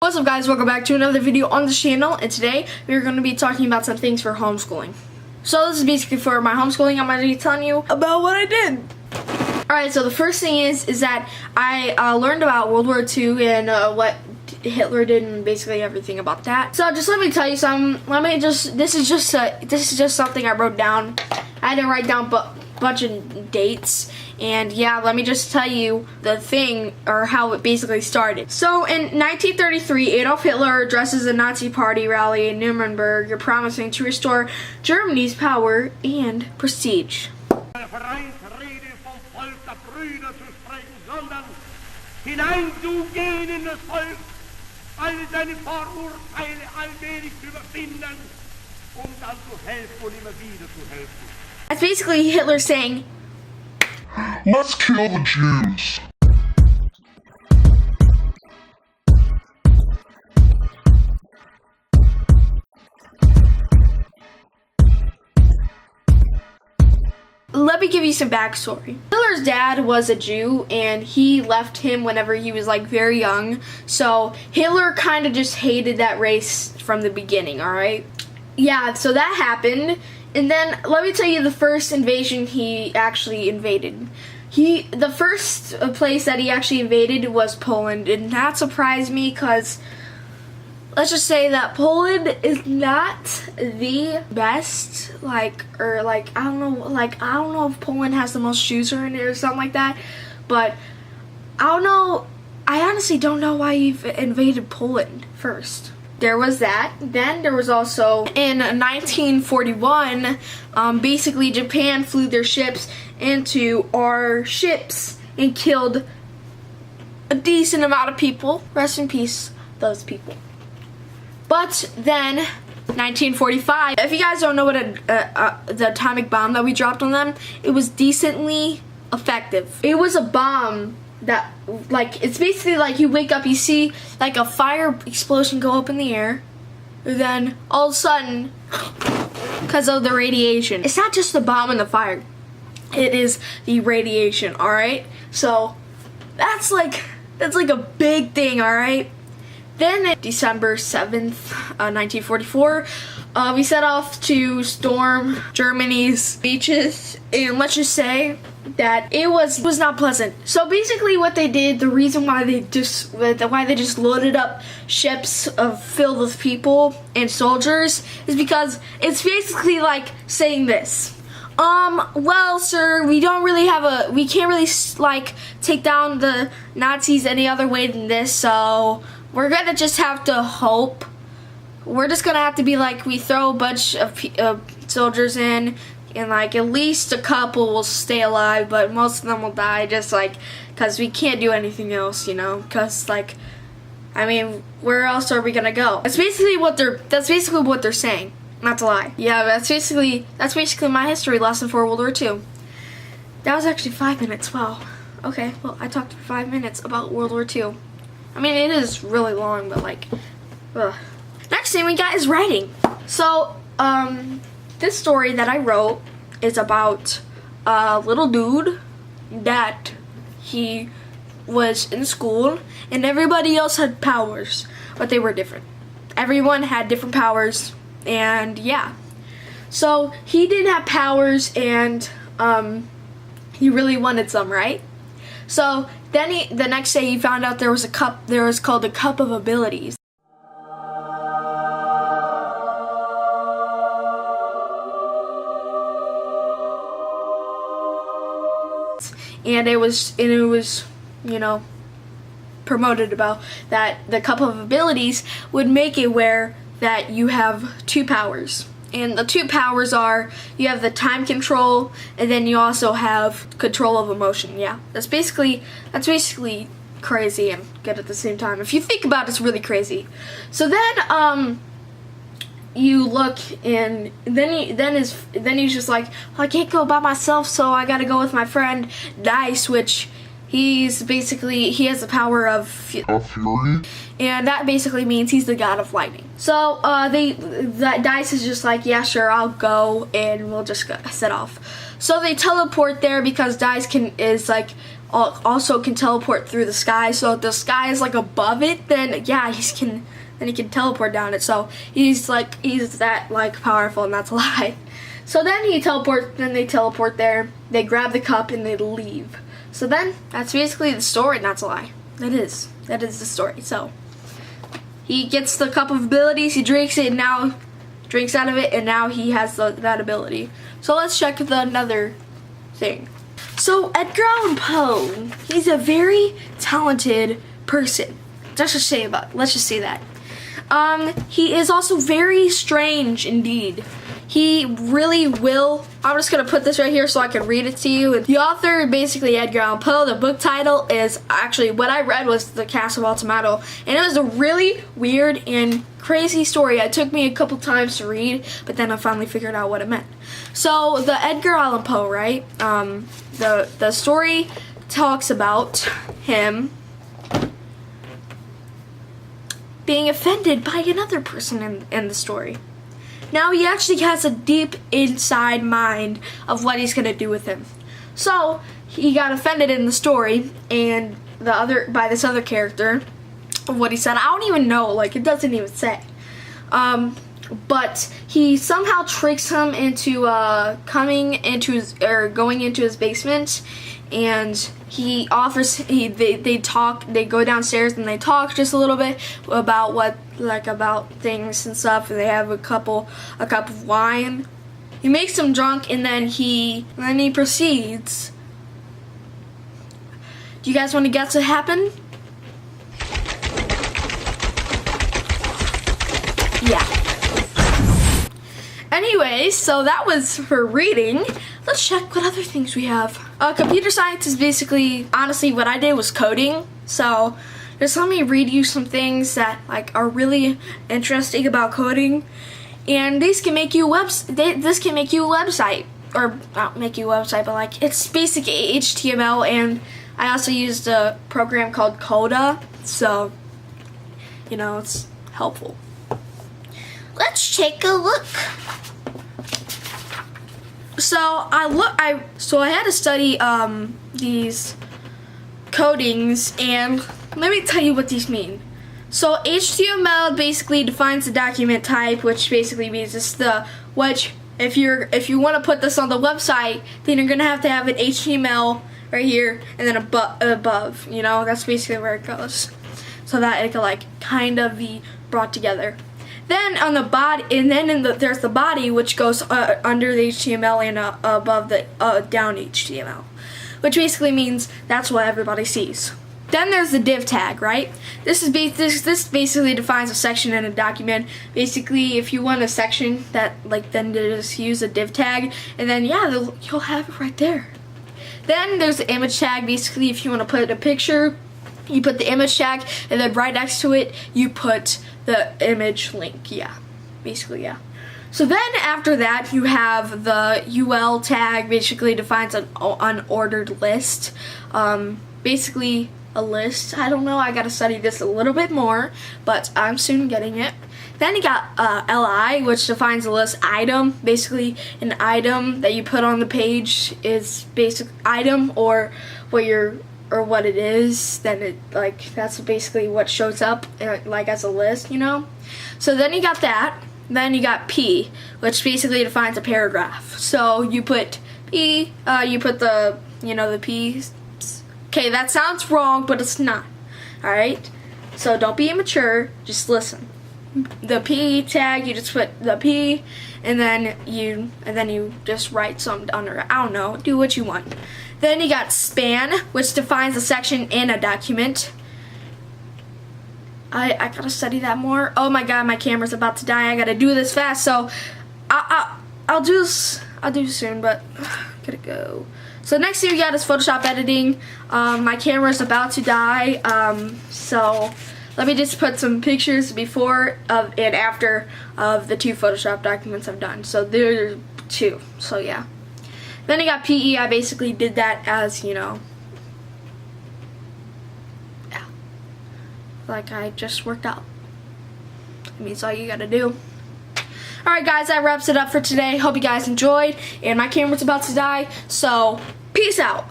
What's up guys, welcome back to another video on the channel, and today we're going to be talking about some things for homeschooling. So this is basically for my homeschooling. I'm going to be telling you about what I did. Alright, so the first thing is that I learned about World War II and what Hitler did and basically everything about that. So just let me tell you something. This is just something I wrote down. I had to write down a bunch of dates. And yeah, let me just tell you the thing, or how it basically started. So in 1933, Adolf Hitler addresses a Nazi party rally in Nuremberg, promising to restore Germany's power and prestige. That's basically Hitler saying, let's kill the Jews. Let me give you some backstory. Hitler's dad was a Jew and he left him whenever he was like very young. So Hitler kind of just hated that race from the beginning, alright? Yeah, so that happened. And then let me tell you the first invasion he actually invaded. The first place that he actually invaded was Poland, and that surprised me because let's just say that Poland is not the best, I don't know if Poland has the most Jews in it or something like that, but I don't know. I honestly don't know why he invaded Poland first. There was that. Then there was also in 1941, basically Japan flew their ships into our ships and killed a decent amount of people. Rest in peace, those people. But then 1945, if you guys don't know what the atomic bomb that we dropped on them, it was decently effective. It was a bomb that, it's basically like you wake up, you see like a fire explosion go up in the air, and then all of a sudden, because of the radiation, it's not just the bomb and the fire, it is the radiation, alright? So that's like a big thing, alright? Then December 7th, 1944, we set off to storm Germany's beaches, and let's just say that it was not pleasant. So basically what they did, the reason why they just loaded up ships filled with people and soldiers is because it's basically like saying this. Well, sir, we can't really take down the Nazis any other way than this, so we're gonna just have to hope. We're just gonna have to be like, we throw a bunch of soldiers in, and at least a couple will stay alive, but most of them will die, just because we can't do anything else, you know, because I mean, where else are we gonna go? That's basically what they're saying. Not to lie. Yeah, that's basically my history lesson for World War II. That was actually 5 minutes. Wow. Okay, well, I talked for 5 minutes about World War II. I mean, it is really long, but ugh. Next thing we got is writing. So, this story that I wrote is about a little dude that he was in school, and everybody else had powers, but they were different. Everyone had different powers, and yeah. So he didn't have powers, and he really wanted some, right? So then the next day he found out there was called a cup of abilities. And it was, you know, promoted about that the cup of abilities would make it where that you have two powers. And the two powers are, you have the time control, and then you also have control of emotion. Yeah, that's basically crazy and good at the same time. If you think about it, it's really crazy. So then, you look, and then he's just like, well, I can't go by myself, so I gotta go with my friend Dice, which he has the power of fury, and that basically means he's the god of lightning. So that Dice is just like, yeah, sure, I'll go, and we'll just set off. So they teleport there because Dice is also can teleport through the sky. So if the sky is like above it, then yeah, he can teleport down it. So he's that like powerful, and that's a lie. So then they teleport there, they grab the cup and they leave. So then that's basically the story, and that's a lie. That is the story. So he gets the cup of abilities, he drinks it, and now drinks out of it, and now he has that ability. So let's check another thing. So Edgar Allan Poe, he's a very talented person. Let's just say that. He is also very strange indeed. He really will. I'm just gonna put this right here so I can read it to you. The author, basically Edgar Allan Poe. The book title is actually, what I read was The Castle of Ultimato, and it was a really weird and crazy story. It took me a couple times to read, but then I finally figured out what it meant. So the Edgar Allan Poe, right? The story talks about him being offended by another person in the story. Now he actually has a deep inside mind of what he's gonna do with him. So he got offended in the story, and by this other character of what he said. I don't even know, like it doesn't even say. But he somehow tricks him into going into his basement, and he offers they go downstairs and they talk just a little bit about things and stuff, and they have a cup of wine. He makes him drunk, and then he proceeds. Do you guys want to guess what happened? Yeah. Anyways, so that was for reading. Let's check what other things we have. Computer science is basically, honestly, what I did was coding. So just let me read you some things that are really interesting about coding, and these can make you this can make you a website, or not make you a website, but it's basic HTML, and I also used a program called Coda, so it's helpful. Let's take a look. So I had to study these codings, and let me tell you what these mean. So HTML basically defines the document type, which basically means if you want to put this on the website, then you're gonna have to have an HTML right here and then above. That's basically where it goes, so that it can kind of be brought together. Then on the body, and then there's the body, which goes under the HTML and above the down HTML, which basically means that's what everybody sees. Then there's the div tag, right? This basically defines a section in a document. Basically, if you want a section that then just use a div tag, and then you'll have it right there. Then there's the image tag. Basically, if you want to put a picture, you put the image tag, and then right next to it, you put the image link. Basically. So then after that, you have the UL tag. Basically defines an unordered list. Basically a list. I don't know, I gotta study this a little bit more, but I'm soon getting it. Then you got LI, which defines a list item. Basically an item that you put on the page is basic item, or what it is, then it that's basically what shows up as a list, So then you got that. Then you got P, which basically defines a paragraph. So you put P, you put the the P. Okay, that sounds wrong, but it's not. All right. So don't be immature. Just listen. The P tag, you just put the P, and then you just write something under it. I don't know. Do what you want. Then you got span, which defines a section in a document. I gotta study that more. Oh my god, my camera's about to die. I gotta do this fast, so I'll do this soon, but gotta go. So next thing we got is Photoshop editing. My camera's about to die, so let me just put some pictures before and after of the 2 Photoshop documents I've done. So there's 2. So yeah. Then I got PE. I basically did that as, I just worked out. I mean, it's all you gotta do. Alright guys, that wraps it up for today. Hope you guys enjoyed, and my camera's about to die, so peace out.